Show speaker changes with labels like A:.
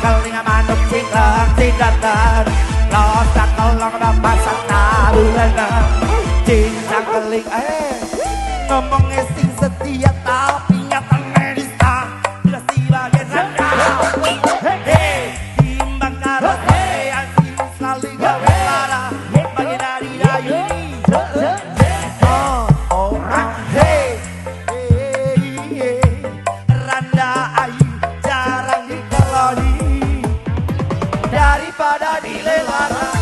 A: keling manuk cingkrang cingkrang losak kolong pasang tarulana cincang keling ngomongnya sing setia tapi nyatanya nista jelas sebagai randa timbang karo yang sing selalu gawe lara bagi dari dayu randa ayu jarang dikeloni daripada dilelara